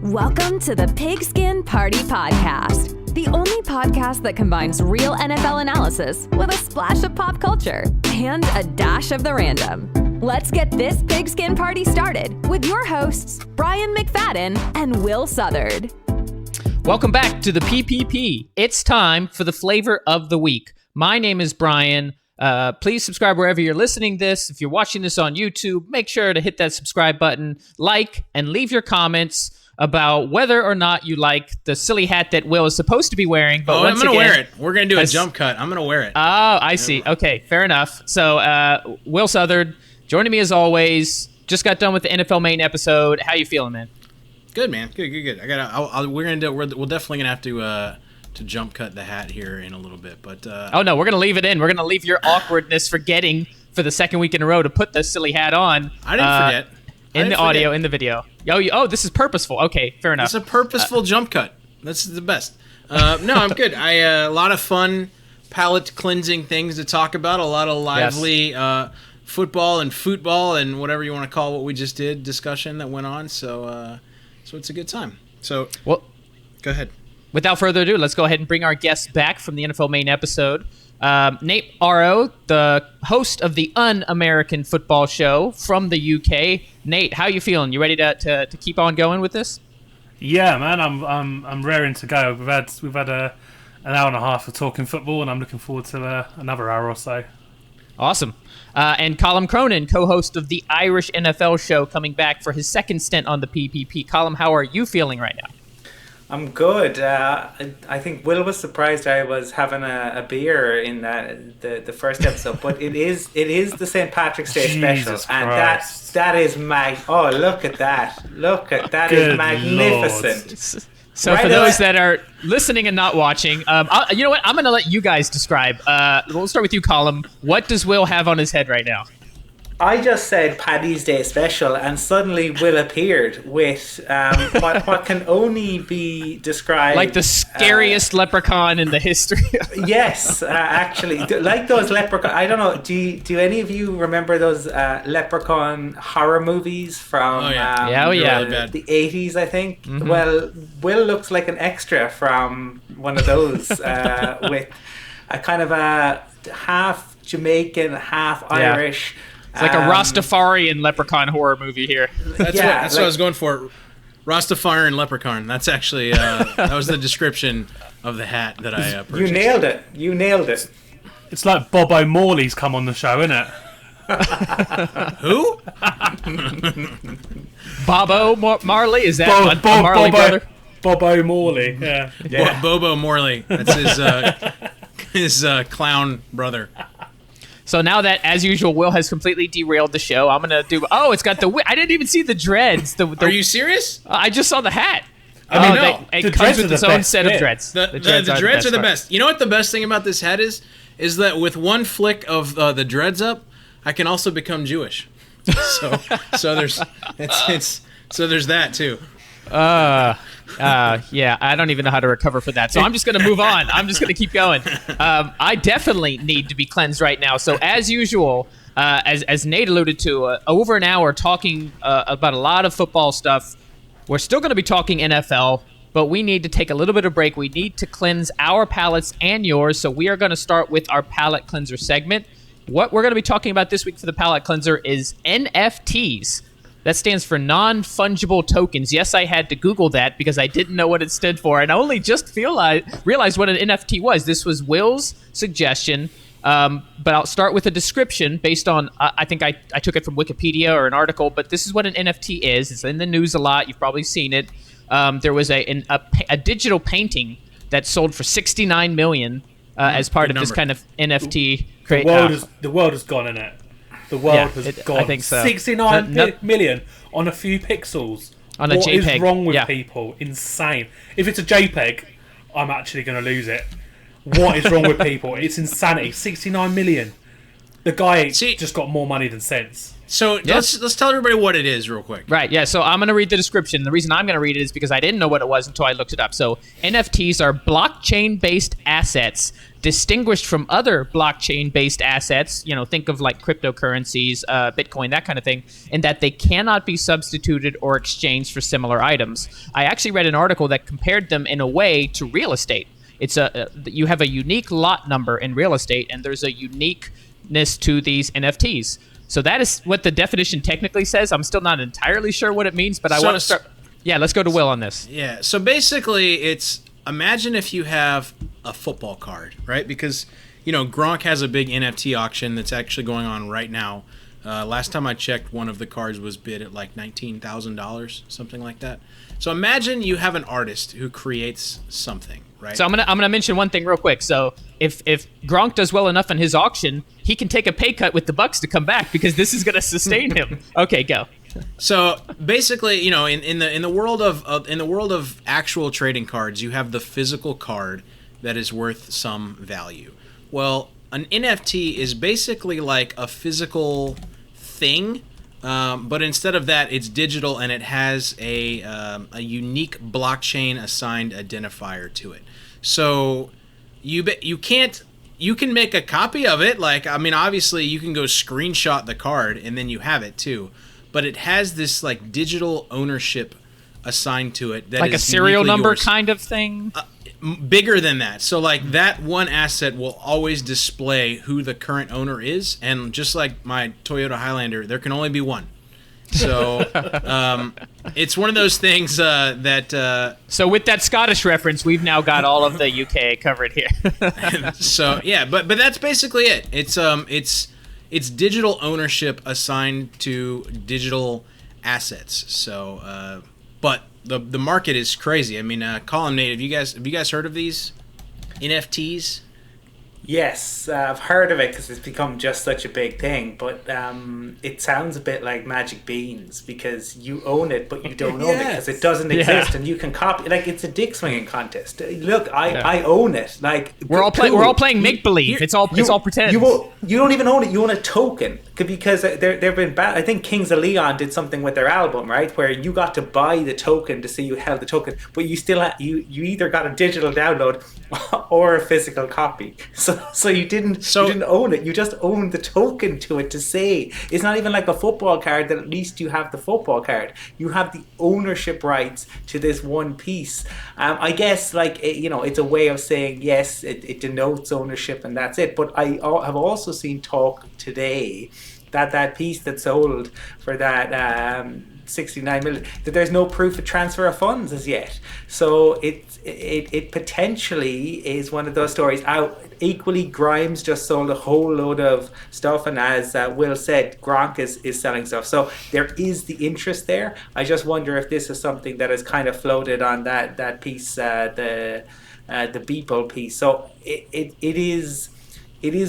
Welcome to the Pigskin Party Podcast, the only podcast that combines real NFL analysis with a splash of pop culture and a dash of the random. Let's get this Pigskin Party started with your hosts, Brian McFadden and Will Southard. Welcome back to the PPP. It's time for the flavor of the week. My name is Brian. Please subscribe wherever you're listening this. If you're watching this on YouTube, make sure to hit that subscribe button, like, and leave your comments about whether or not you like the silly hat that Will is supposed to be wearing. But I'm going to wear it. We're going to do a jump cut. I'm going to wear it. Oh, I see. Okay, fair enough. So, Will Southard, joining me as always. Just got done with the NFL main episode. How you feeling, man? Good, man. Good. We're definitely going to have to jump cut the hat here in a little bit. But oh, no, we're going to leave it in. We're going to leave your awkwardness forgetting for the second week in a row to put the silly hat on. I didn't forget. In the audio, in the video. Oh, this is purposeful. Okay, fair enough. It's a purposeful jump cut. That's the best. No, I'm good. A lot of fun palate cleansing things to talk about. A lot of lively football and football and whatever you want to call what we just did discussion that went on. So it's a good time. So, well, go ahead. Without further ado, let's go ahead and bring our guests back from the NFL main episode. Nate Orrow, the host of the UNAmerican Football Show from the UK. Nate, how you feeling? You ready to keep on going with this? Yeah, man, I'm raring to go. We've had an hour and a half of talking football, and I'm looking forward to another hour or so. Awesome. And Colum Cronin, co-host of the Irish NFL Show, coming back for his second stint on the PPP. Colum, how are you feeling right now? I'm good. I think Will was surprised I was having a beer in the first episode, but it is the St. Patrick's Day special, and that is oh, look at that! Is magnificent. Lord. So right for those that are listening and not watching, you know what? I'm going to let you guys describe. We'll start with you, Colum. What does Will have on his head right now? I just said Paddy's Day special, and suddenly Will appeared with what can only be described like the scariest leprechaun in the history. Yes, actually, like those leprechaun. I don't know. Do any of you remember those leprechaun horror movies from the 80s? I think. Mm-hmm. Well, Will looks like an extra from one of those with a kind of a half Jamaican, half Irish. It's like a Rastafarian leprechaun horror movie here. That's what I was going for. Rastafarian leprechaun. That's actually that was the description of the hat that I purchased. You nailed it. It's like Bob O'Malley's come on the show, isn't it? Who? Bobo Marley? Is that a Marley brother? Bob O'Malley. Yeah. Bobo Morley. That's his clown brother. So now that, as usual, Will has completely derailed the show, I'm going to do... Oh, it's got the... I didn't even see the dreads. Are you serious? I just saw the hat. It comes with its own set of dreads. The dreads are the best. You know what the best thing about this hat is? Is that with one flick of the dreads up, I can also become Jewish. So there's that too. Yeah, I don't even know how to recover for that. So I'm just going to move on. I'm just going to keep going. I definitely need to be cleansed right now. So as usual, as Nate alluded to, over an hour talking about a lot of football stuff. We're still going to be talking NFL, but we need to take a little bit of break. We need to cleanse our palates and yours. So we are going to start with our palate cleanser segment. What we're going to be talking about this week for the palate cleanser is NFTs. That stands for Non-Fungible Tokens. Yes, I had to Google that because I didn't know what it stood for, and I only just realized what an NFT was. This was Will's suggestion, but I'll start with a description based on, I think I took it from Wikipedia or an article, but this is what an NFT is. It's in the news a lot. You've probably seen it. There was a digital painting that sold for $69 million as part of this kind of NFT. The world has gone in it. The world has gone. I think so. 69 million on a few pixels. On a JPEG. What is wrong with people? Insane. If it's a JPEG, I'm actually going to lose it. What is wrong with people? It's insanity. 69 million. The guy just got more money than sense. So let's tell everybody what it is real quick. Right, yeah. So I'm going to read the description. The reason I'm going to read it is because I didn't know what it was until I looked it up. So NFTs are blockchain-based assets distinguished from other blockchain-based assets, think of like cryptocurrencies, Bitcoin, that kind of thing, in that they cannot be substituted or exchanged for similar items. I actually read an article that compared them in a way to real estate. It's you have a unique lot number in real estate, and there's a uniqueness to these NFTs. So that is what the definition technically says. I'm still not entirely sure what it means, but I want to start. Yeah, let's go to Will on this. Yeah, so basically it's, imagine if you have a football card, right? Because, Gronk has a big NFT auction that's actually going on right now. Last time I checked, one of the cards was bid at like $19,000, something like that. So imagine you have an artist who creates something, right? So I'm gonna mention one thing real quick. So if Gronk does well enough in his auction, he can take a pay cut with the Bucks to come back because this is gonna sustain him. Okay, go. So basically, in the world of actual trading cards, you have the physical card that is worth some value. Well, an NFT is basically like a physical thing, but instead of that, it's digital and it has a unique blockchain assigned identifier to it. So you can make a copy of it. Like, I mean, obviously you can go screenshot the card and then you have it too. But it has this like digital ownership assigned to it that like is a serial number yours. Kind of thing. Bigger than that. So like that one asset will always display who the current owner is, and just like my Toyota Highlander, there can only be one. So it's one of those things that. So with that Scottish reference, we've now got all of the UK covered here. So yeah, but that's basically it. It's digital ownership assigned to digital assets. So, but the market is crazy. I mean, Colum, Nate, have you guys heard of these NFTs? Yes, I've heard of it because it's become just such a big thing. But it sounds a bit like magic beans because you own it, but you don't own it because it doesn't exist, and you can copy. Like, it's a dick swinging contest. Look, I own it. Like, we're all playing make believe. It's all pretend. You don't even own it. You own a token because they've been bad. I think Kings of Leon did something with their album, right, where you got to buy the token to see you held the token, but you still you either got a digital download or a physical copy. So you didn't own it. You just owned the token to it to say. It's not even like a football card that at least you have the football card. You have the ownership rights to this one piece. I guess it's a way of saying yes, it denotes ownership and that's it. But I have also seen talk today that piece that sold for that 69 million, that there's no proof of transfer of funds as yet. So it potentially is one of those stories. Equally, Grimes just sold a whole load of stuff, and as Will said, Gronk is selling stuff. So there is the interest there. I just wonder if this is something that is kind of floated on that piece, the Beeple piece. So it is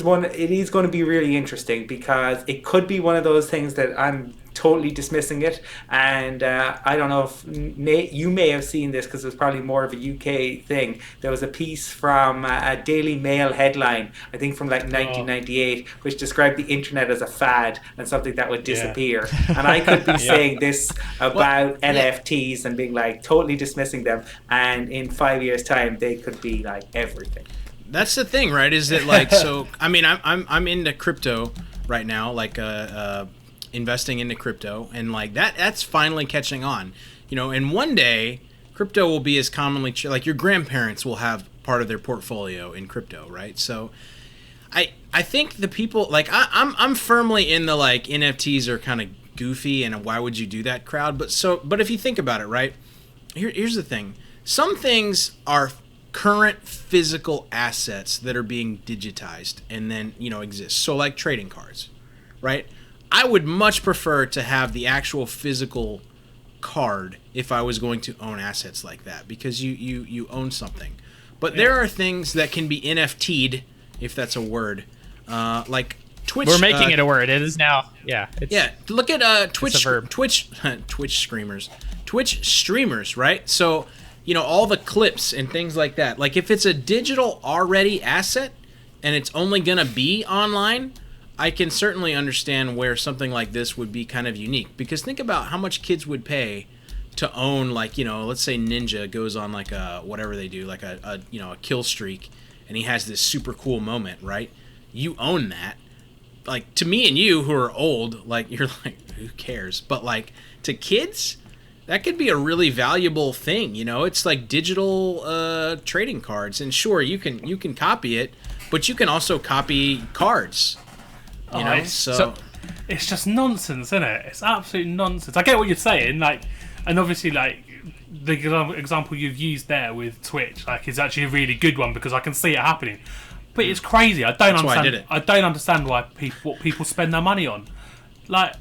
going to be really interesting because it could be one of those things that I'm totally dismissing it, and I don't know if Nate, you may have seen this because it was probably more of a UK thing. There was a piece from a Daily Mail headline, I think from like 1998, which described the internet as a fad and something that would disappear. And I could be saying this about NFTs and being like totally dismissing them, and in 5 years' time they could be like everything. That's the thing, right? Is that like, so I mean, I'm into crypto right now, like investing into crypto, and like that's finally catching on, and one day crypto will be as commonly like your grandparents will have part of their portfolio in crypto, right? So I think the people like I'm firmly in the like NFTs are kind of goofy and why would you do that crowd, but if you think about it, right, here's the thing. Some things are current physical assets that are being digitized and then exist. So like trading cards, right? I would much prefer to have the actual physical card if I was going to own assets like that, because you own something. But there are things that can be NFT'd, if that's a word, like Twitch. We're making it a word. It is now. Yeah. Look at Twitch. It's a verb. Twitch streamers, right? So all the clips and things like that. Like if it's a digital already asset and it's only gonna be online, I can certainly understand where something like this would be kind of unique, because think about how much kids would pay to own, like, let's say Ninja goes on like a whatever they do, like a kill streak, and he has this super cool moment, right? You own that. Like, to me and you who are old, like, you're like, who cares? But, like, to kids, that could be a really valuable thing, you know? It's like digital trading cards. And sure, you can copy it, but you can also copy cards, you know? So it's just nonsense, isn't it? It's absolute nonsense. I get what you're saying, like, and obviously, like, the example you've used there with Twitch, like, is actually a really good one because I can see it happening. But it's crazy. I don't understand. I don't understand what people spend their money on. Like,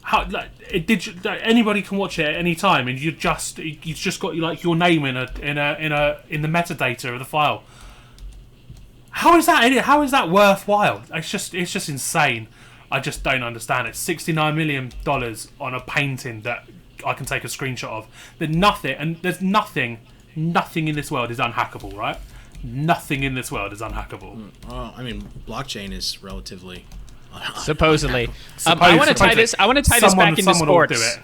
how anybody can watch it at any time, and you've just got like your name in the metadata of the file. How is that worthwhile? It's just insane. I just don't understand it. $69 million on a painting that I can take a screenshot of. There's nothing in this world is unhackable, right? Nothing in this world is unhackable. Well, I mean, blockchain is relatively supposedly. I want to tie this back into sports.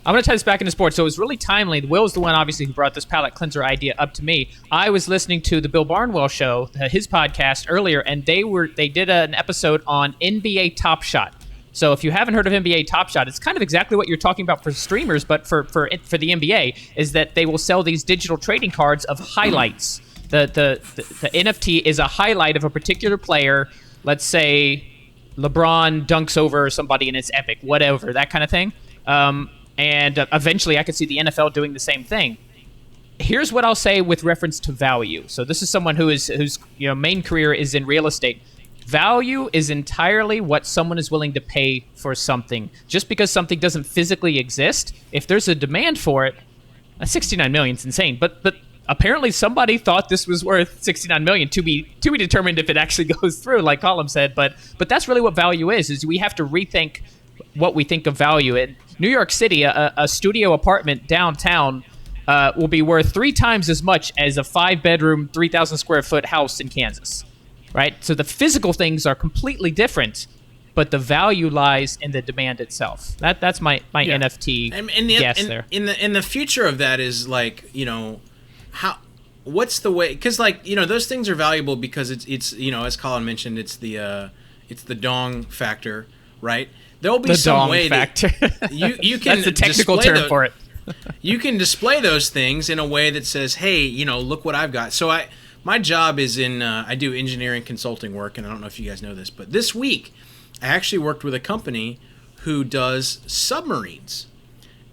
I want to tie this back into sports. So it was really timely. Will's the one, obviously, who brought this palate cleanser idea up to me. I was listening to the Bill Barnwell show, his podcast earlier, and they did an episode on NBA Top Shot. So if you haven't heard of NBA Top Shot, it's kind of exactly what you're talking about for streamers, but for the NBA is that they will sell these digital trading cards of highlights. The NFT is a highlight of a particular player. Let's say LeBron dunks over somebody and it's epic, whatever, that kind of thing. And eventually I could see the NFL doing the same thing. Here's what I'll say with reference to value. So this is someone whose main career is in real estate. Value is entirely what someone is willing to pay for something. Just because something doesn't physically exist, if there's a demand for it, $69 million is insane. But apparently somebody thought this was worth $69 million to be determined if it actually goes through, like Colum said. But that's really what value is we have to rethink what we think of value. In New York City, a studio apartment downtown will be worth 3 times as much as a 5-bedroom, 3,000 square foot house in Kansas, right? So the physical things are completely different, but the value lies in the demand itself. That's my NFT guess there. In the future of that is like, what's the way? Because those things are valuable because it's as Colin mentioned, it's the dong factor, right? There will be some way factor. That you can. That's the technical term for it. You can display those things in a way that says, "Hey, look what I've got." So my job is I do engineering consulting work, and I don't know if you guys know this, but this week I actually worked with a company who does submarines,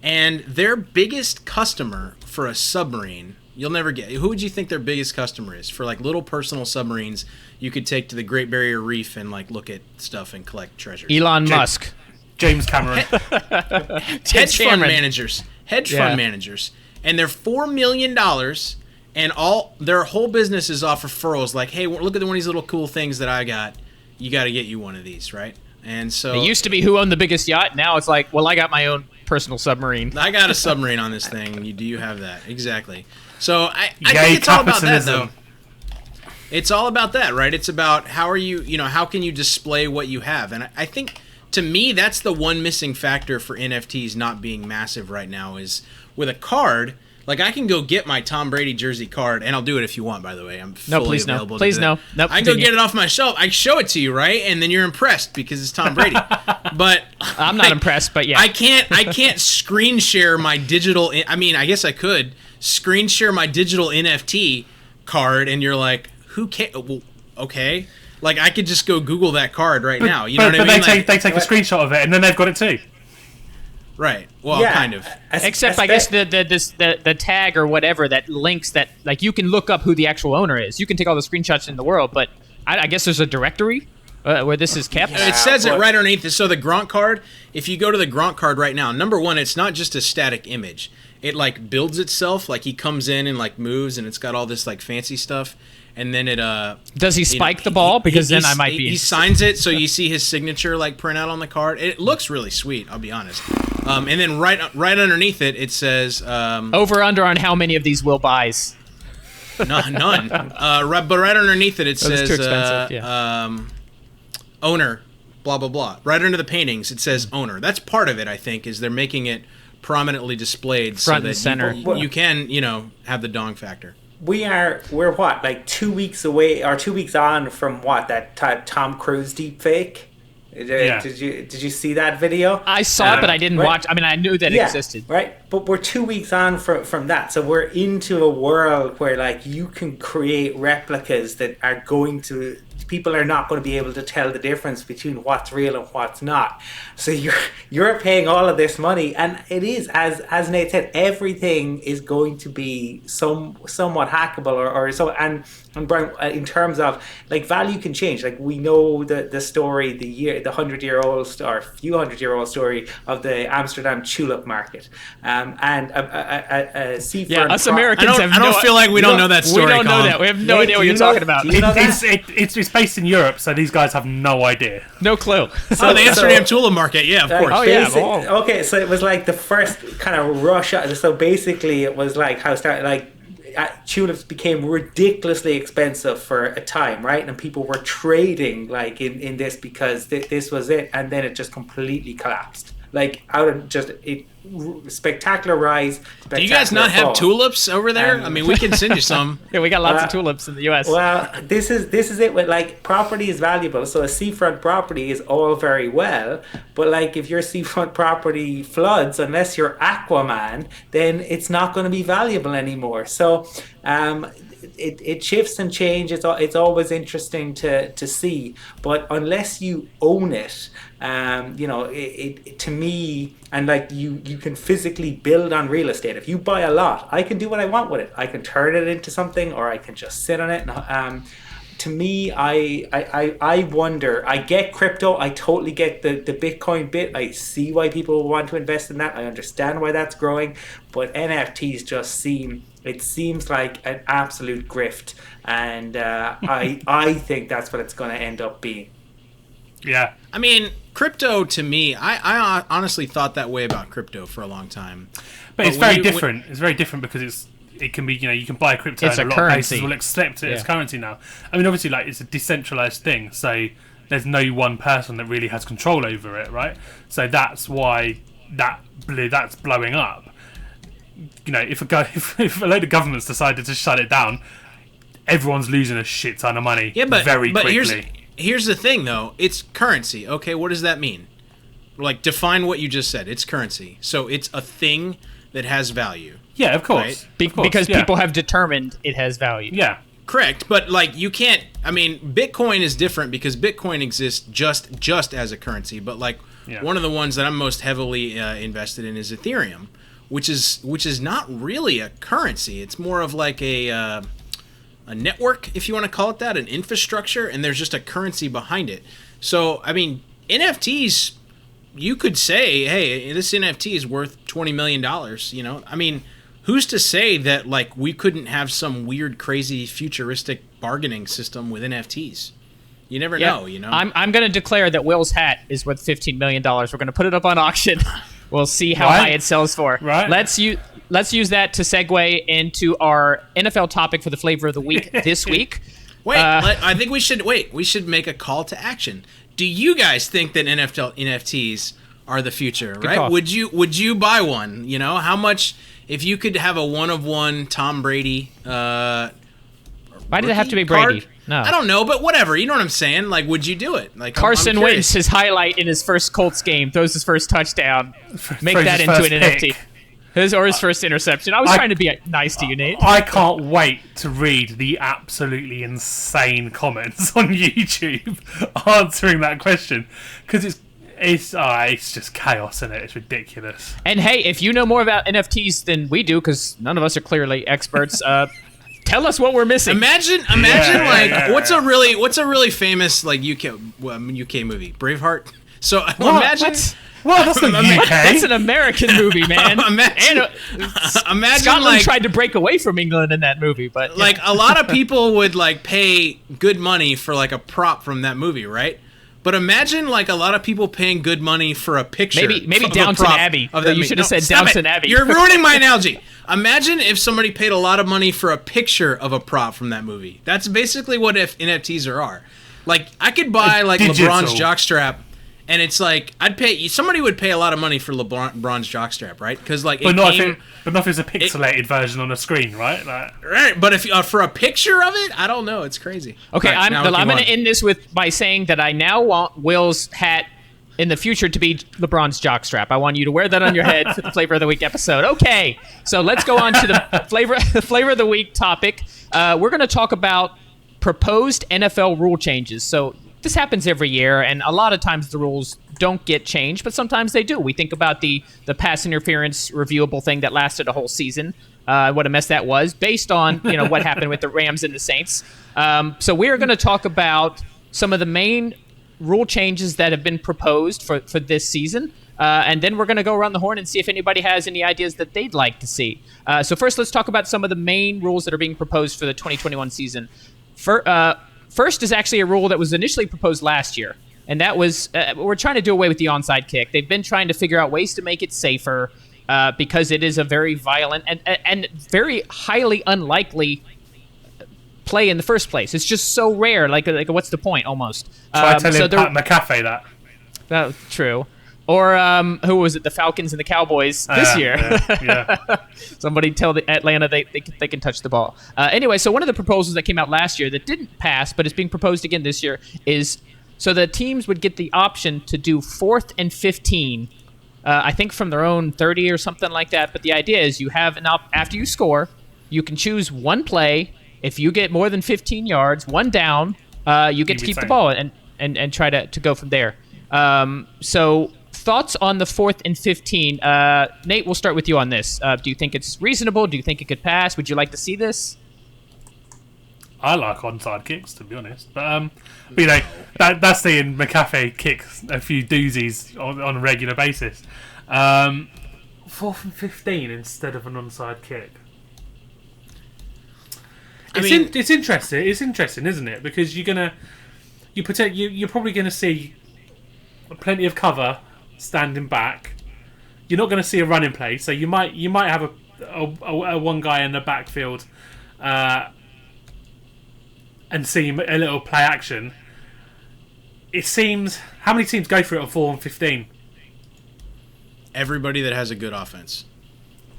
and their biggest customer for a submarine. You'll never get. Who would you think their biggest customer is for like little personal submarines you could take to the Great Barrier Reef and like look at stuff and collect treasures? Elon Musk, James Cameron, hedge fund managers, and they're $4 million, and all their whole business is off referrals. Like, hey, look at one of these little cool things that I got. You got to get you one of these, right? And so it used to be who owned the biggest yacht. Now it's like, well, I got my own personal submarine. I got a submarine on this thing. Do you have that? Exactly. So I think it's all about that, though. It's all about that, right? It's about how can you display what you have? And I think, to me, that's the one missing factor for NFTs not being massive right now is with a card. Like, I can go get my Tom Brady jersey card, and I'll do it if you want, by the way. I'm fully available. Please no. Nope, I can go get it off my shelf. I show it to you, right? And then you're impressed because it's Tom Brady. But I'm not impressed, but yeah. I can't screen share my digital. I mean, I guess I could screen share my digital NFT card, and you're like, who cares? Well, okay. Like, I could just go Google that card right now. You know what I mean? They take a screenshot of it, and then they've got it too. Right. Well, kind of. Except, I guess the tag or whatever that links that, like, you can look up who the actual owner is. You can take all the screenshots in the world, but I guess there's a directory where this is kept. It says it right underneath it. So the Gronk card, if you go to the Gronk card right now, number one, it's not just a static image. It like builds itself. Like, he comes in and like moves, and it's got all this like fancy stuff. And then it does he spike the ball? Because then I might be. He signs it, so you see his signature like print out on the card. It looks really sweet, I'll be honest. And then right underneath it, it says over under on how many of these Will buys. None. But right underneath it, it says too expensive. Owner, blah blah blah. Right under the paintings, it says owner. That's part of it, I think, is they're making it prominently displayed front so that and center. You can have the dong factor. we're what, like 2 weeks away or 2 weeks on from what, that Tom Cruise deep fake? Did you see that video? I saw it, but I didn't watch. I mean, I knew that it existed. Right, but we're 2 weeks on from that, so we're into a world where like you can create replicas that are going to. People are not going to be able to tell the difference between what's real and what's not. So you're paying all of this money, and it is, as Nate said, everything is going to be somewhat hackable or so. And Brian, in terms of like value can change. Like we know the story, the 100-year-old or few 100-year-old story of the Amsterdam tulip market, and a seafront. Us Americans I don't feel like we don't know that story. We don't know that. We have no idea what you're talking about. It's based in Europe, so these guys have no idea. No clue. The Amsterdam tulip market, yeah, of course. Okay, so it was like the first kind of rush. So basically, it was like how it started. Like tulips became ridiculously expensive for a time, right? And people were trading like in this because this was it, and then it just completely collapsed. Like out of just spectacular rise. Do you guys not have tulips over there? I mean, we can send you some. Yeah, we got lots of tulips in the U.S. Well, this is it. With like property is valuable, so a seafront property is all very well, but like if your seafront property floods, unless you're Aquaman, then it's not going to be valuable anymore. So it shifts and changes. It's always interesting to see, but unless you own it, it to me, and like you can physically build on real estate. If you buy a lot, I can do what I want with it. I can turn it into something, or I can just sit on it. To me, I wonder. I get crypto. I totally get the Bitcoin bit. I see why people want to invest in that. I understand why that's growing, but NFTs just seems like an absolute grift, and I think that's what it's going to end up being. Yeah, I mean, crypto to me, I honestly thought that way about crypto for a long time. But it's very different. It's very different because it can be, you can buy crypto and a lot of places will accept it as currency now. I mean, obviously, like it's a decentralized thing, so there's no one person that really has control over it, right? So that's why that's blowing up. If a load of governments decided to shut it down, everyone's losing a shit ton of money very quickly. Here's the thing, though. It's currency. Okay, what does that mean? Like, define what you just said. It's currency. So it's a thing that has value. Yeah, of course. Right? Because people have determined it has value. Yeah. Correct, but like you can't. I mean, Bitcoin is different because Bitcoin exists just as a currency. But like one of the ones that I'm most heavily invested in is Ethereum, which is not really a currency. It's more of like a network, if you want to call it that, an infrastructure, and there's just a currency behind it. So I mean, NFTs, you could say, hey, this NFT is worth $20 million. I mean, who's to say that like we couldn't have some weird, crazy, futuristic bargaining system with NFTs? You never know. I'm going to declare that Will's hat is worth $15 million. We're going to put it up on auction. We'll see how high it sells for. Right. Let's use that to segue into our NFL topic for the flavor of the week this week. I think we should make a call to action. Do you guys think that NFTs are the future? Good right? Call. Would you buy one? How much if you could have a one-of-one Tom Brady? Why did it have to be Brady? Card? No, I don't know, but whatever. You know what I'm saying? Like, would you do it? Like Carson Wentz, his highlight in his first Colts game, throws his first touchdown, make that into an NFT. His first interception. I was trying to be nice to you, Nate. I can't wait to read the absolutely insane comments on YouTube answering that question because it's just chaos in it. It's ridiculous. And hey, if you know more about NFTs than we do, because none of us are clearly experts, tell us what we're missing. Imagine what's a really famous like UK movie, Braveheart. So imagine. Well, that's the UK. That's an American movie, man. Imagine Scotland tried to break away from England in that movie, but like a lot of people would like pay good money for like a prop from that movie, right? But imagine like a lot of people paying good money for a picture. Maybe Downton Abbey. You should have said Downton Abbey. You're ruining my analogy. Imagine if somebody paid a lot of money for a picture of a prop from that movie. That's basically what NFTs are. Like I could buy like digital. LeBron's jockstrap And it's like somebody would pay a lot of money for LeBron's jockstrap, right? Because like, but not if it's a pixelated version on a screen, right? Right. But if for a picture of it, I don't know. It's crazy. Okay, right, I'm going to end this by saying that I now want Will's hat in the future to be LeBron's jockstrap. I want you to wear that on your head for the Flavor of the Week episode. Okay, so let's go on to the flavor of the Week topic. We're going to talk about proposed NFL rule changes. So this happens every year, and a lot of times the rules don't get changed, but sometimes they do. We think about the pass interference reviewable thing that lasted a whole season. What a mess that was, based on what happened with the Rams and the Saints. So we are going to talk about some of the main rule changes that have been proposed for this season, and then we're going to go around the horn and see if anybody has any ideas that they'd like to see. So first, let's talk about some of the main rules that are being proposed for the 2021 season. First is actually a rule that was initially proposed last year, and that was we're trying to do away with the onside kick. They've been trying to figure out ways to make it safer because it is a very violent and very highly unlikely play in the first place. It's just so rare. Like what's the point? Almost. Try telling Pat McAfee that. True. Or who was it? The Falcons and the Cowboys this year. Yeah. Somebody tell the Atlanta they can touch the ball. Anyway, so one of the proposals that came out last year that didn't pass, but is being proposed again this year, is so the teams would get the option to do 4th and 15. I think from their own 30 or something like that. But the idea is you have after you score, you can choose one play. If you get more than 15 yards, one down, you get to keep the ball and try to go from there. So thoughts on the 4th and 15? Nate, we'll start with you on this. Do you think it's reasonable? Do you think it could pass? Would you like to see this? I like onside kicks, to be honest. But that's seeing McAfee kick a few doozies on a regular basis. 4th and 15 instead of an onside kick. It's interesting. It's interesting, isn't it? Because you're probably gonna see plenty of cover standing back. You're not going to see a running play, so you might have a one guy in the backfield and see a little play action. It seems, how many teams go for it on 4 and 15? Everybody that has a good offense.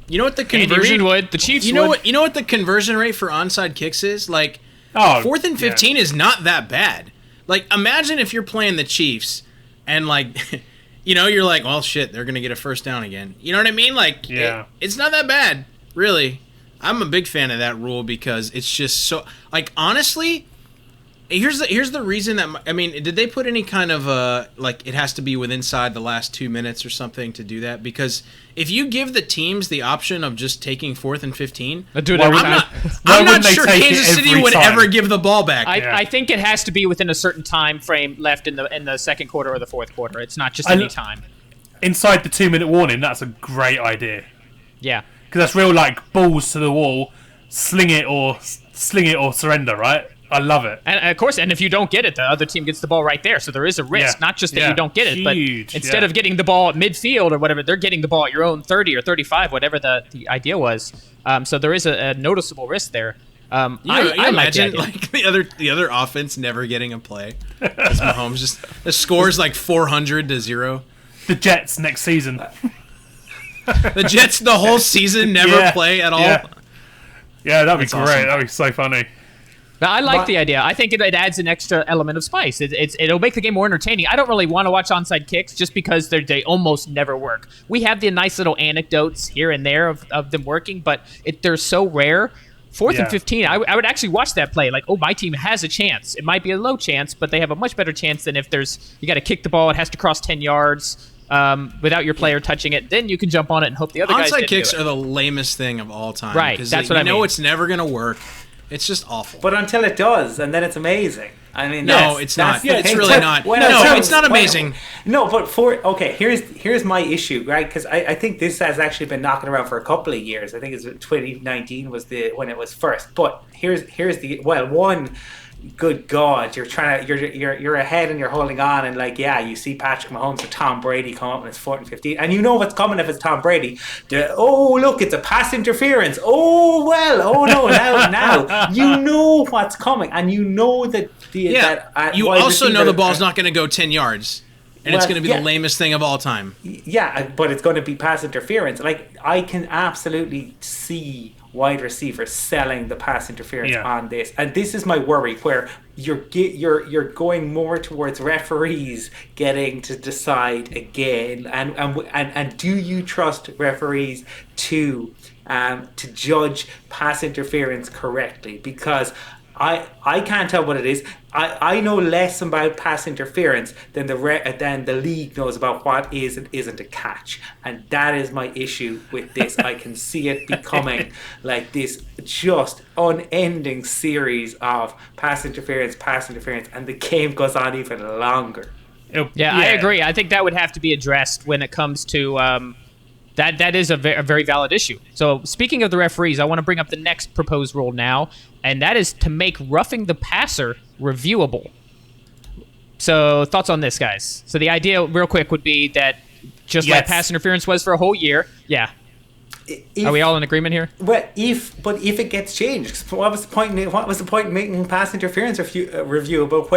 You know what the conversion? Andy Reid would. The Chiefs would. What? You know what the conversion rate for onside kicks is? Like, 4th and 15 is not that bad. Like, imagine if you're playing the Chiefs and like, you're like, well, shit, they're gonna get a first down again. You know what I mean? Like, it's not that bad, really. I'm a big fan of that rule because it's just so. Like, honestly, here's the reason that did they put any kind of like it has to be inside the last 2 minutes or something to do that? Because if you give the teams the option of just taking 4th and 15, I'm not sure Kansas City would ever give the ball back. I think it has to be within a certain time frame left in the second quarter or the fourth quarter. It's not just any time. Inside the 2 minute warning, that's a great idea. Yeah, because that's real like balls to the wall, sling it or surrender, right? I love it. And of course, and if you don't get it, the other team gets the ball right there. So there is a risk, not just that you don't get it, but instead of getting the ball at midfield or whatever, they're getting the ball at your own 30 or 35, whatever the idea was. So there is a noticeable risk there. I imagine like the other offense never getting a play. As Mahomes just the score's like 400-0. The Jets next season. The Jets the whole season never play at all. Yeah, that'd be great. Awesome. That'd be so funny. Now, I like the idea. I think it adds an extra element of spice. It'll make the game more entertaining. I don't really want to watch onside kicks just because they almost never work. We have the nice little anecdotes here and there of them working, but they're so rare. 4th and 15, I would actually watch that play. Like, my team has a chance. It might be a low chance, but they have a much better chance than if you got to kick the ball. It has to cross 10 yards without your player touching it. Then you can jump on it and hope the other guys didn't do it. Onside kicks are the lamest thing of all time. Right, that's what I mean. You know it's never going to work. It's just awful. But until it does, and then it's amazing. I mean, no, it's not. It's really not. No, it's not amazing. But here's my issue, right? Because I think this has actually been knocking around for a couple of years. I think it's 2019 was when it was first. But here's the one. Good God, you're ahead and you're holding on, and you see Patrick Mahomes or Tom Brady come up and it's 4th and 15, and you know what's coming if it's Tom Brady. Look, it's a pass interference. Now you know what's coming, and you know that you also know the ball's not going to go 10 yards. And it's going to be the lamest thing of all time. Yeah, but it's going to be pass interference. Like, I can absolutely see wide receivers selling the pass interference on this, and this is my worry, where you're going more towards referees getting to decide again, and do you trust referees to judge pass interference correctly? Because I can't tell what it is. I know less about pass interference than the league knows about what is and isn't a catch, and that is my issue with this. I can see it becoming like this just unending series of pass interference, and the game goes on even longer. Yeah, I agree. I think that would have to be addressed when it comes to that is a very valid issue. So speaking of the referees, I want to bring up the next proposed rule now, and that is to make roughing the passer reviewable. So thoughts on this, guys? So the idea, real quick, would be that just like pass interference was for a whole year. Yeah. Are we all in agreement here? Well, if it gets changed, what was the point in making pass interference reviewable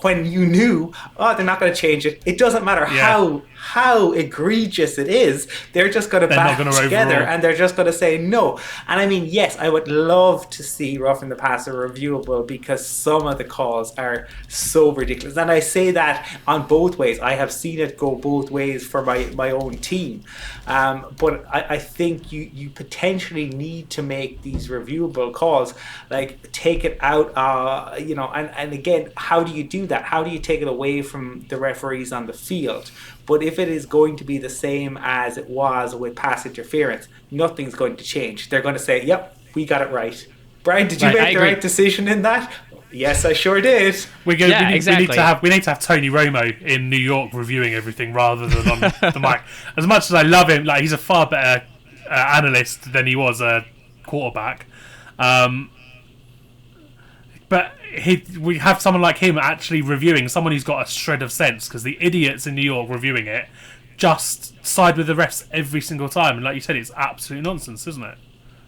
when you knew, they're not going to change it? It doesn't matter how egregious it is. They're just going to back together overall, and they're just going to say no. And I mean, yes, I would love to see roughing the passer reviewable, because some of the calls are so ridiculous. And I say that on both ways. I have seen it go both ways for my own team. But I think you potentially need to make these reviewable calls, like take it out, and again, how do you do that? How do you take it away from the referees on the field? But if it is going to be the same as it was with pass interference, nothing's going to change. They're going to say, yep, we got it right. Brian, did you make the right decision in that? Yes, I sure did. We need to have Tony Romo in New York reviewing everything rather than on the mic. As much as I love him, like, he's a far better analyst than he was a quarterback. But we have someone like him actually reviewing, someone who's got a shred of sense, because the idiots in New York reviewing it just side with the refs every single time. And like you said, it's absolute nonsense, isn't it?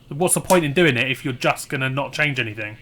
What's the point in doing it if you're just going to not change anything?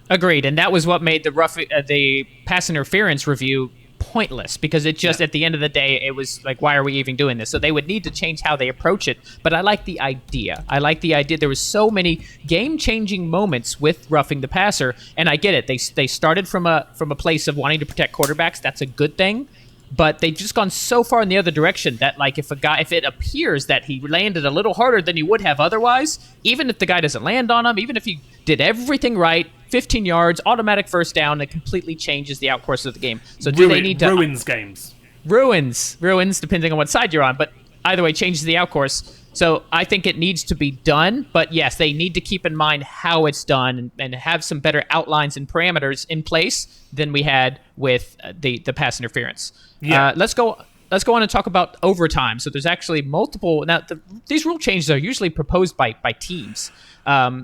Agreed, and that was what made the pass interference review pointless, because it just, at the end of the day, it was like, why are we even doing this? So they would need to change how they approach it, but I like the idea. There was so many game-changing moments with roughing the passer, and I get it. They started from a place of wanting to protect quarterbacks. That's a good thing, but they've just gone so far in the other direction that, like, if it appears that he landed a little harder than he would have otherwise, even if the guy doesn't land on him, even if he did everything right, 15 yards, automatic first down, it completely changes the outcourse of the game. So they need to ruins games? Ruins, depending on what side you're on, but either way, changes the outcourse. So I think it needs to be done, but yes, they need to keep in mind how it's done and have some better outlines and parameters in place than we had with the pass interference. Yeah. Let's go on and talk about overtime. So there's actually multiple. Now, these rule changes are usually proposed by teams.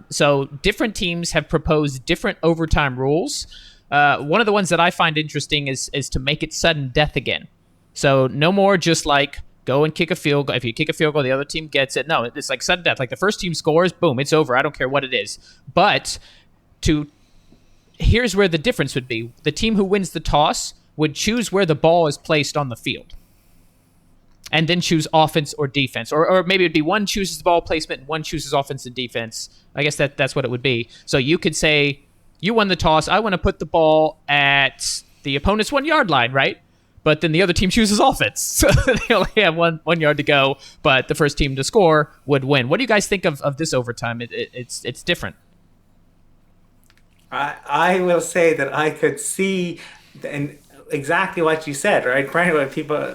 So different teams have proposed different overtime rules. One of the ones that I find interesting is to make it sudden death again. So no more just like go and kick a field goal. If you kick a field goal, the other team gets it. No, it's like sudden death. Like the first team scores, boom, it's over. I don't care what it is. But here's where the difference would be. The team who wins the toss would choose where the ball is placed on the field, and then choose offense or defense. Or maybe it'd be one chooses the ball placement and one chooses offense and defense. I guess that's what it would be. So you could say, you won the toss, I want to put the ball at the opponent's 1 yard line, right? But then the other team chooses offense. So they only have one yard to go, but the first team to score would win. What do you guys think of this overtime? It's different. I will say that I could see... And exactly what you said, right? When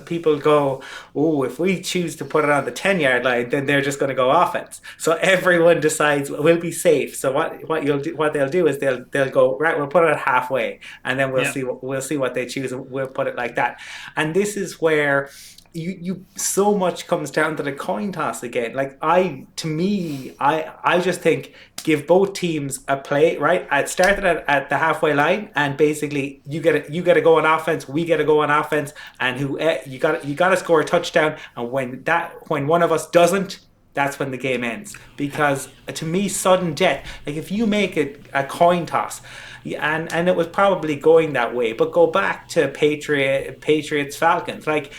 people go, oh, if we choose to put it on the 10-yard line, then they're just going to go offense. So everyone decides we'll be safe. So what they'll do is they'll go, right, we'll put it at halfway, and then we'll see what they choose, and we'll put it like that. And this is where you so much comes down to the coin toss again. Like I just think give both teams a play, right? I'd start it at the halfway line, and basically you get to go on offense, we get to go on offense, and you got to score a touchdown. And when one of us doesn't, that's when the game ends. Because to me, sudden death, like if you make it a coin toss, and it was probably going that way, but go back to Patriots Falcons, like,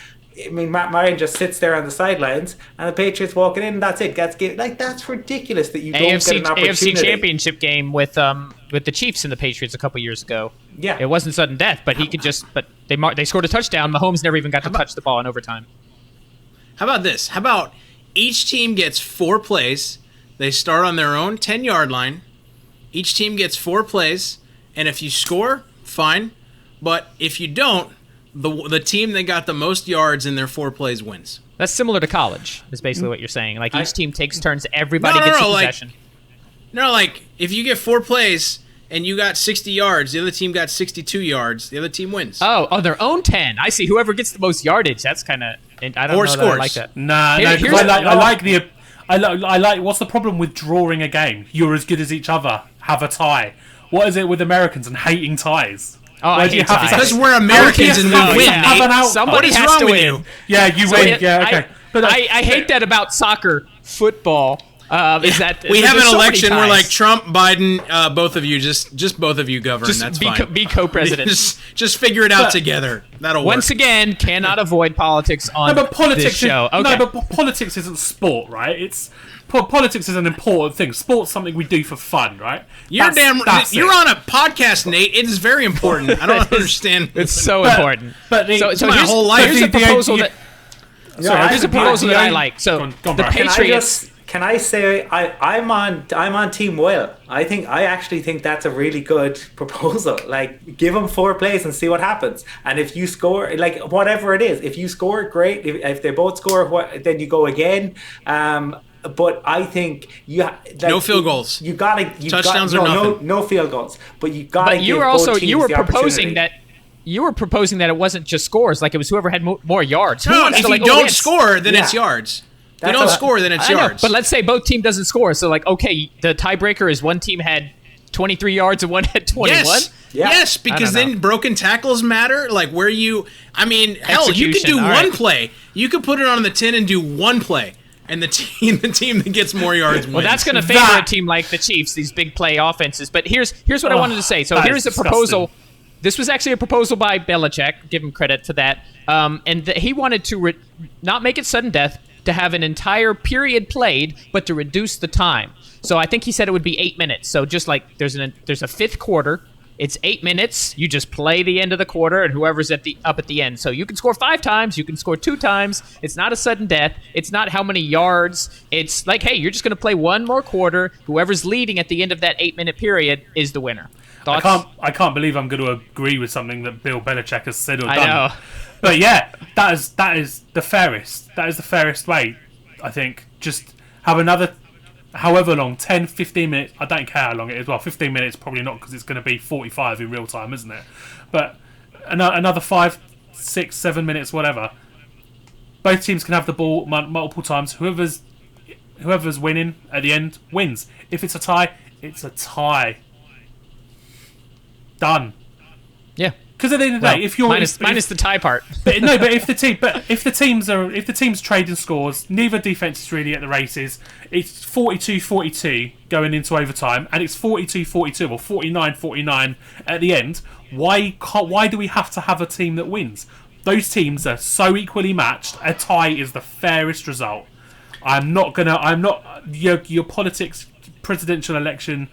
I mean, Matt Ryan just sits there on the sidelines, and the Patriots walking in, and that's it. That's ridiculous that you don't get an opportunity. AFC Championship game with the Chiefs and the Patriots a couple years ago. Yeah, it wasn't sudden death, but they scored a touchdown. Mahomes never even got to touch the ball in overtime. How about this? How about each team gets 4 plays? They start on their own 10-yard line. Each team gets 4 plays, and if you score, fine. But if you don't, the team that got the most yards in their 4 plays wins. That's similar to college, is basically what you're saying. Like, each team takes turns, everybody gets a possession. Like, if you get 4 plays and you got 60 yards, the other team got 62 yards, the other team wins. Oh, their own 10. I see. Whoever gets the most yardage, that's kind of... I don't know scores. that I like that. I like what's the problem with drawing a game? You're as good as each other. Have a tie. What is it with Americans and hating ties? Oh, I hate ties. Because we're Americans and we win, Nate. Somebody has has to win. win. Yeah, you win. Yeah, okay. But I hate that about soccer, football. Is that we have an election where, like, Trump, Biden, both of you, just both of you govern. That's fine. Be co-president. just figure it out together. That'll work. Once again, cannot avoid politics on this show. No, but politics isn't sport, right? Politics is an important thing. Sport's something we do for fun, right? You're on a podcast, Nate. It is very important. I don't understand. It's so important. But so my whole life. Here's a proposal that I like. So the Patriots. Can I say I'm on Team Will? I actually think that's a really good proposal. Like, give them 4 plays and see what happens. And if you score, like, whatever it is, if you score, great. If they both score, then you go again. But I think no field goals. Touchdowns or nothing. No field goals. But you got to. But you were proposing that. You were proposing that it wasn't just scores, like it was whoever had more yards. No, if you don't score, then it's yards. If you don't score, then it's yards. But let's say both team doesn't score. So, like, okay, the tiebreaker is one team had 23 yards and one had 21? Yes, because then broken tackles matter. Like, hell, you could do one play. You could put it on the 10 and do one play. And the team that gets more yards wins. Well, that's going to favor a team like the Chiefs, these big play offenses. But here's what I wanted to say. So here's a proposal. This was actually a proposal by Belichick. Give him credit to that. And he wanted to not make it sudden death, to have an entire period played, but to reduce the time. So I think he said it would be 8 minutes. So just like there's a fifth quarter, it's 8 minutes. You just play the end of the quarter, and whoever's up at the end. So you can score 5 times, you can score 2 times. It's not a sudden death. It's not how many yards. It's like, hey, you're just going to play one more quarter. Whoever's leading at the end of that 8-minute period is the winner. Thoughts? I can't believe I'm going to agree with something that Bill Belichick has said or done. I know. But yeah, that is the fairest. That is the fairest way, I think. Just have another, however long, 10, 15 minutes. I don't care how long it is. Well, 15 minutes probably not, because it's going to be 45 in real time, isn't it? But another 5, 6, 7 minutes, whatever. Both teams can have the ball multiple times. Whoever's winning at the end wins. If it's a tie, it's a tie. Done. Yeah. Because at the end of the day, if you're minus the tie part, but if the teams trading scores, neither defense is really at the races. It's 42-42 going into overtime, and it's 42-42 or 49-49 at the end. Why do we have to have a team that wins? Those teams are so equally matched. A tie is the fairest result. I'm not your politics presidential election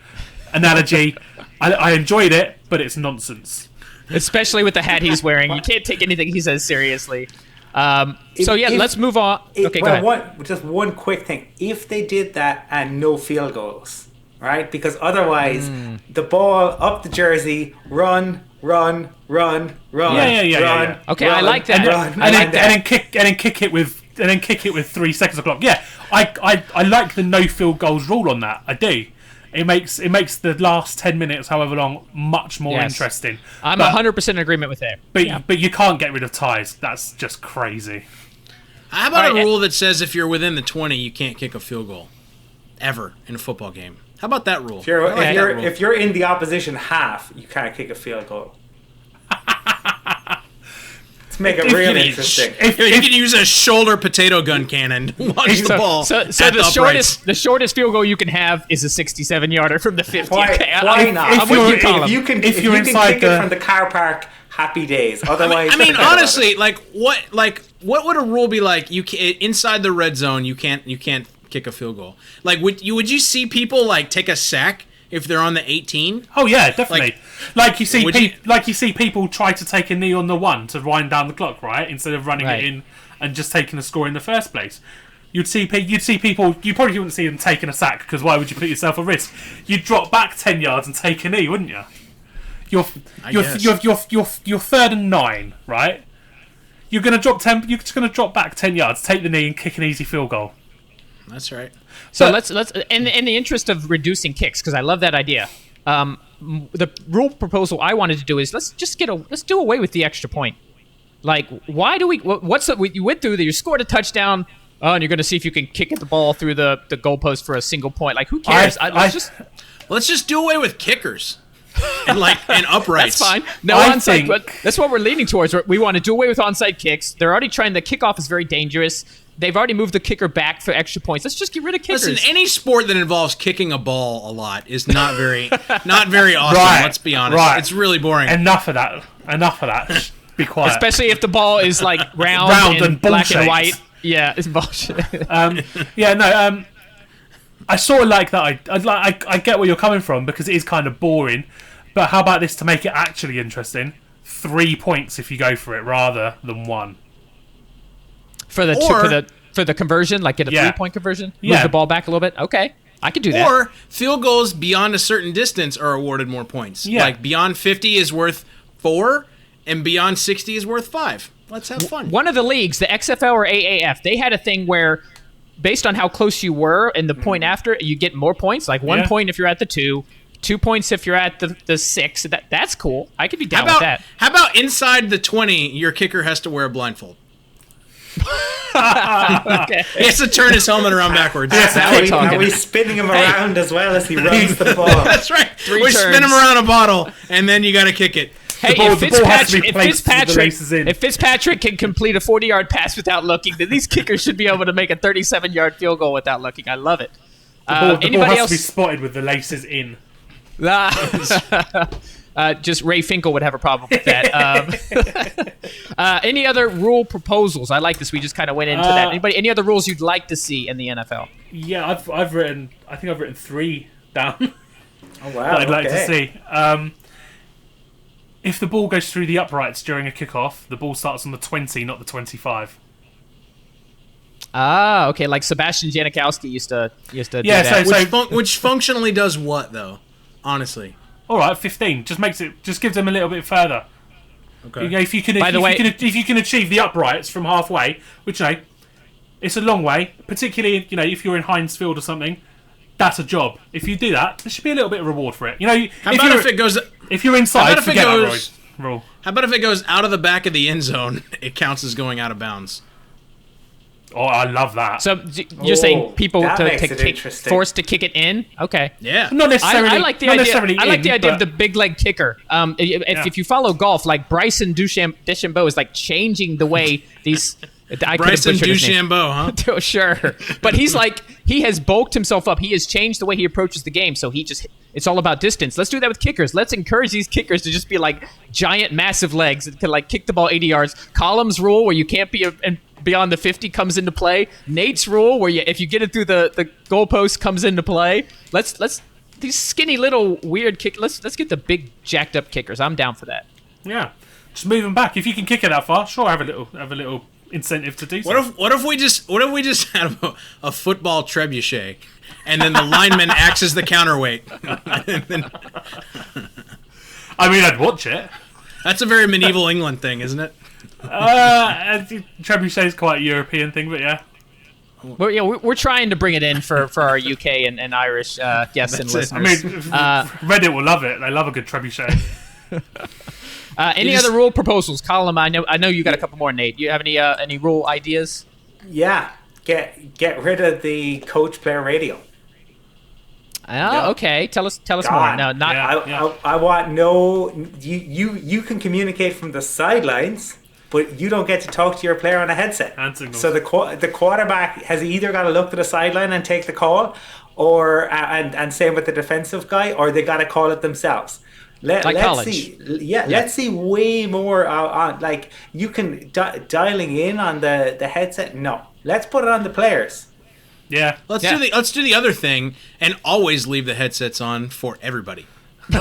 analogy. I enjoyed it, but it's nonsense. Especially with the hat he's wearing. You can't take anything he says seriously. Let's move on. Okay, go ahead. Just one quick thing. If they did that and no field goals, right? Because otherwise, the ball up the jersey, run. Yeah. Okay, I like that. And then kick it with 3 seconds of clock. Yeah, I like the no field goals rule on that. I do. It makes the last 10 minutes, however long, much more interesting. I'm 100% in agreement with that. But you can't get rid of ties. That's just crazy. How about a rule that says if you're within the 20, you can't kick a field goal ever in a football game? How about that rule? If you're in the opposition half, you can't kick a field goal. to make it real interesting. You can use a shoulder potato gun cannon to launch the ball. So the shortest field goal you can have is a 67-yarder from the 50. Why not? If you can kick it from the car park, happy days. Otherwise, I mean honestly, what would a rule be like? You inside the red zone, you can't kick a field goal. Like would you see people like take a sack if they're on the 18? Oh yeah, definitely. Like you see people try to take a knee on the 1 to wind down the clock, right? Instead of running it in and just taking a score in the first place. You'd see people. You probably wouldn't see them taking a sack because why would you put yourself at risk? You'd drop back 10 yards and take a knee, wouldn't you? You're 3rd and 9, right? You're gonna drop 10. You're just gonna drop back 10 yards, take the knee, and kick an easy field goal. That's right. So let's in the interest of reducing kicks, because I love that idea. The rule proposal I wanted to do is let's do away with the extra point. Like, why do we? You went through that? You scored a touchdown. Oh, and you're going to see if you can kick the ball through the goalpost for a single point. Like, who cares? Let's just do away with kickers and uprights. That's fine. No onside. But that's what we're leaning towards. We want to do away with onside kicks. They're already trying. The kickoff is very dangerous. They've already moved the kicker back for extra points. Let's just get rid of kickers. Listen, any sport that involves kicking a ball a lot is not very awesome. Right, let's be honest. Right. It's really boring. Enough of that. Be quiet. Especially if the ball is like round and black and white. Yeah, it's bullshit. I sort of like that. I get where you're coming from because it is kind of boring. But how about this to make it actually interesting? 3 points if you go for it rather than 1. For the conversion, like get a 3-point conversion, move the ball back a little bit. Okay, I could do that. Or field goals beyond a certain distance are awarded more points. Yeah. Like beyond 50 is worth 4, and beyond 60 is worth 5. Let's have fun. One of the leagues, the XFL or AAF, they had a thing where, based on how close you were and the point after, you get more points. Like 1 point if you're at the 2. 2 points if you're at the 6. That's cool. I could be down with that. How about inside the 20, your kicker has to wear a blindfold? Okay. He has to turn his helmet around backwards. Are we spinning him around as well as he runs the ball? That's right. We spin him around a bottle, and then you got to kick it. Hey, if Fitzpatrick can complete a 40-yard pass without looking, then these kickers should be able to make a 37-yard field goal without looking. I love it. The ball has to be spotted with the laces in. Just Ray Finkel would have a problem with that. Any other rule proposals? I like this. We just kind of went into that. Any other rules you'd like to see in the NFL? Yeah, I've written 3 down. Oh wow! I'd like to see. If the ball goes through the uprights during a kickoff, the ball starts on the 20, not the 25. Ah, okay. Like Sebastian Janikowski used to do that. Which functionally does what though? Honestly. All right, 15. Just gives them a little bit further. Okay. You know, if you can achieve the uprights from halfway, which it's a long way. Particularly, if you're in Heinz Field or something, that's a job. If you do that, there should be a little bit of reward for it. If you're inside, forget that rule. How about if it goes out of the back of the end zone? It counts as going out of bounds. Oh, I love that. So you're saying people forced to kick it in? Okay. Yeah. Not necessarily. I like the idea of the big leg kicker. If you follow golf, like Bryson DeChambeau is like changing the way these. Bryson DeChambeau, huh? Sure. But he has bulked himself up. He has changed the way he approaches the game. So it's all about distance. Let's do that with kickers. Let's encourage these kickers to just be like giant, massive legs that can like kick the ball 80 yards. Colum's rule where you can't be beyond the 50 comes into play. Nate's rule where if you get it through the goalpost comes into play. Let's these skinny little weird kick. Let's get the big jacked up kickers. I'm down for that. Yeah. Just move them back. If you can kick it that far, sure, have a little incentive to do so. What if we just had a football trebuchet, and then the lineman acts as the counterweight? I mean, I'd watch it. That's a very medieval England thing, isn't it? Trebuchet is quite a European thing, but yeah. Well, yeah, we're trying to bring it in for our UK and Irish guests and listeners. I mean, Reddit will love it. They love a good trebuchet. Any other rule proposals, Colum? I know you got a couple more, Nate. Do you have any rule ideas? Yeah, get rid of the coach-player radio. Okay. Tell us more. No, not. I want no. You can communicate from the sidelines, but you don't get to talk to your player on a headset. So the quarterback has either got to look to the sideline and take the call, or and same with the defensive guy, or they got to call it themselves. Let's see way more on like you can dialing in on the headset. No, let's put it on the players. Yeah, let's do the other thing and always leave the headsets on for everybody. So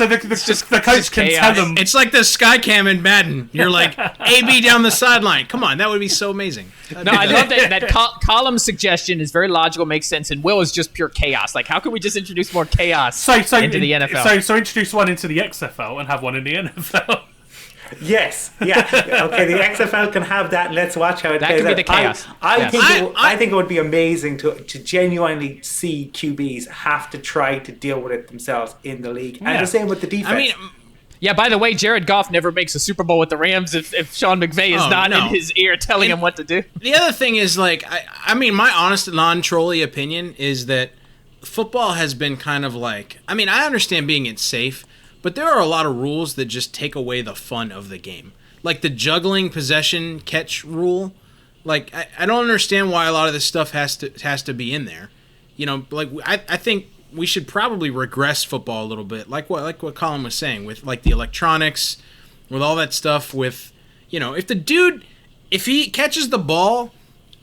the coach can tell them. It's like the Skycam in Madden. You're like AB down the sideline. Come on, that would be so amazing. No, I love that Colum's suggestion is very logical, makes sense, and Will is just pure chaos. Like, how can we just introduce more chaos into the NFL? So introduce one into the XFL and have one in the NFL. Yes, yeah. Okay, the XFL can have that. Let's watch how it plays. That could be the chaos. I think it would be amazing to genuinely see QBs have to try to deal with it themselves in the league. And the same with the defense. I mean, yeah, by the way, Jared Goff never makes a Super Bowl with the Rams if Sean McVay is not in his ear telling him what to do. The other thing is, like, I mean, my honest, non-trolly opinion is that football has been kind of like, I mean, I understand being it safe, but there are a lot of rules that just take away the fun of the game. Like the juggling possession catch rule. Like, I don't understand why a lot of this stuff has to be in there. You know, like I think we should probably regress football a little bit. Like what Colin was saying with like the electronics, with all that stuff with, you know, if he catches the ball,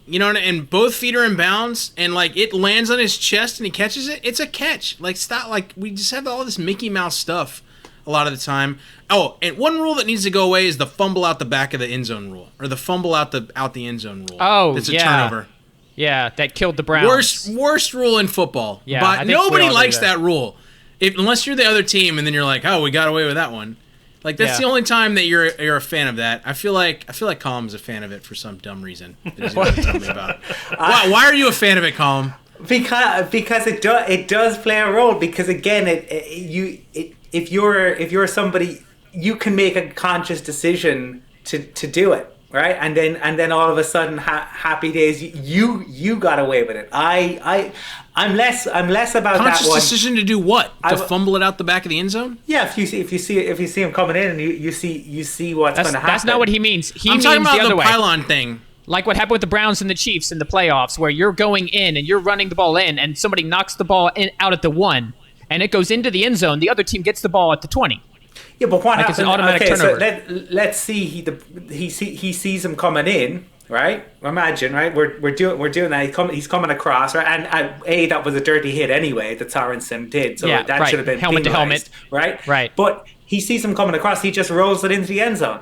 you know, and both feet are in bounds and like it lands on his chest and he catches it, it's a catch. Like, stop, like we just have all this Mickey Mouse stuff a lot of the time. Oh, and one rule that needs to go away is the fumble out the back of the end zone rule, or the fumble out the end zone rule. Oh, it's a turnover. Yeah, that killed the Browns. Worst rule in football. Yeah, but nobody likes that rule, unless you're the other team, and then you're like, oh, we got away with that one. Like, that's the only time that you're a fan of that. I feel like Colum's a fan of it for some dumb reason that he's going to tell me about. Why are you a fan of it, Colum? Because it does play a role. Because again, if you're somebody, you can make a conscious decision to do it, right? And then all of a sudden, happy days, you got away with it. I'm less about conscious that one. Decision to do what? To fumble it out the back of the end zone? Yeah, if you see him coming in and you see what's going to happen. That's not what he means. I'm means talking about the other way. Pylon thing. Like what happened with the Browns and the Chiefs in the playoffs, where you're going in and you're running the ball in, and somebody knocks the ball out at the 1, and it goes into the end zone. The other team gets the ball at the 20. Yeah, but what happens? It's an automatic turnover. So let's see. He sees him coming in, right? Imagine, right? We're doing that. He's coming across, right? And that was a dirty hit anyway that Sorensen did. So that should have been helmet to helmet, right? Right. But he sees him coming across. He just rolls it into the end zone.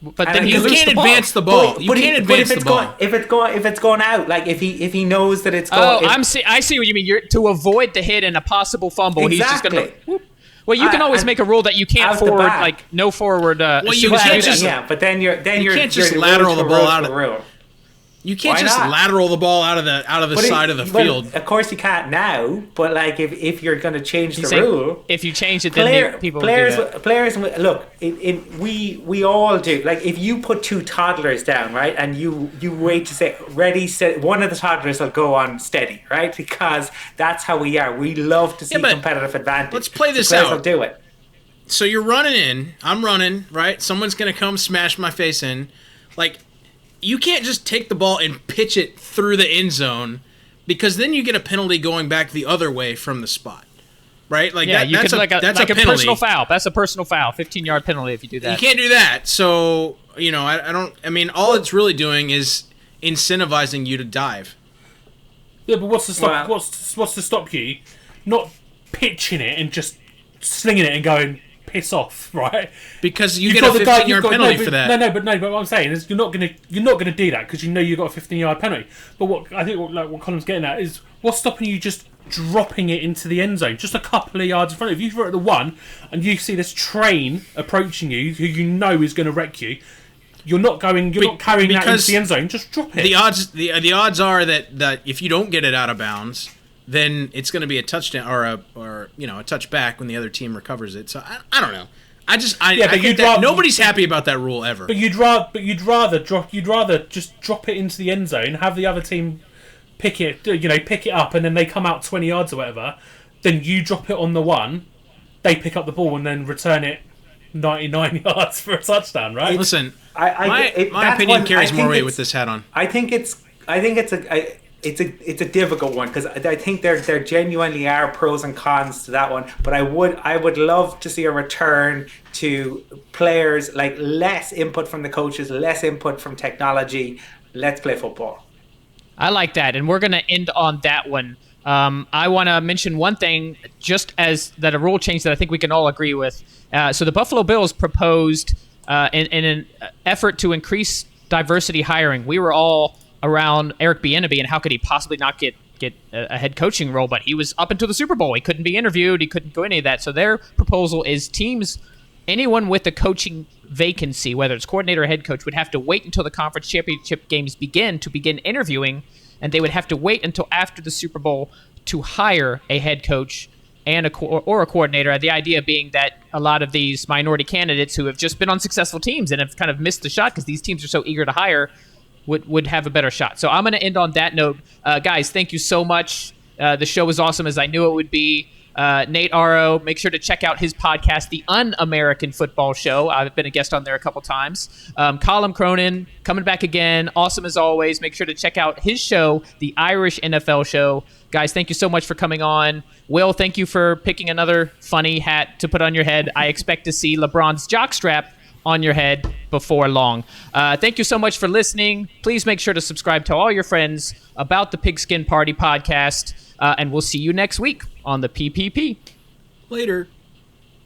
But then you can't advance the ball. You can't advance the ball. If it's going out, like if he knows that it's going. I see what you mean. To avoid the hit and a possible fumble, exactly. He's just going to. Well, you can always make a rule that you can't forward, like no forward. Well, you can't just but then you can't just lateral the ball out of. You can't just lateral the ball out of the side of the field. Of course you can't now, but like if you're going to change the rule, if you change it, then people will do that. Players look. We all do. Like if you put 2 toddlers down, right, and you wait to say ready, set, one of the toddlers will go on steady, right, because that's how we are. We love to see competitive advantage. Let's play this out. Players will do it. So you're running in. I'm running, right? Someone's going to come smash my face in, like. You can't just take the ball and pitch it through the end zone, because then you get a penalty going back the other way from the spot, right? Like that's a personal foul. That's a personal foul, 15-yard penalty if you do that. You can't do that. So I mean, all it's really doing is incentivizing you to dive. Yeah, but what's to stop? What's to stop you not pitching it and just slinging it and going piss off, right? Because you get a 15-yard penalty for that. No, but what I'm saying is you're not gonna do that because you know you got a 15-yard penalty. But what Colum's getting at is what's stopping you just dropping it into the end zone, just a couple of yards in front of you. If you're at the 1 and you see this train approaching you, who you know is going to wreck you, you're not carrying that into the end zone. Just drop it. The odds are that if you don't get it out of bounds, then it's going to be a touchdown or a touchback when the other team recovers it. So I don't know. I think that nobody's happy about that rule ever. But you'd rather just drop it into the end zone, have the other team pick it up, and then they come out 20 yards or whatever. Then you drop it on the 1, they pick up the ball and then return it 99 yards for a touchdown, right? Listen, my opinion carries more weight with this hat on. I think it's a difficult one because I think there genuinely are pros and cons to that one. But I would love to see a return to players, like less input from the coaches, less input from technology. Let's play football. I like that, and we're going to end on that one. I want to mention one thing, just as that a rule change that I think we can all agree with. So the Buffalo Bills proposed in an effort to increase diversity hiring. We were all around Eric Bieniemy and how could he possibly not get a head coaching role, but he was up until the Super Bowl. He couldn't be interviewed. He couldn't go any of that. So their proposal is teams, anyone with a coaching vacancy, whether it's coordinator or head coach, would have to wait until the conference championship games begin to begin interviewing, and they would have to wait until after the Super Bowl to hire a head coach and a coordinator. The idea being that a lot of these minority candidates who have just been on successful teams and have kind of missed the shot because these teams are so eager to hire would have a better shot. So I'm going to end on that note. Guys, thank you so much. The show was awesome, as I knew it would be. Nate Orrow, make sure to check out his podcast, The Un-American Football Show. I've been a guest on there a couple times. Colum Cronin, coming back again. Awesome as always. Make sure to check out his show, The Irish NFL Show. Guys, thank you so much for coming on. Will, thank you for picking another funny hat to put on your head. I expect to see LeBron's jockstrap on your head before long. Thank you so much for listening. Please make sure to subscribe to all your friends about the Pigskin Party podcast, and we'll see you next week on the PPP. Later.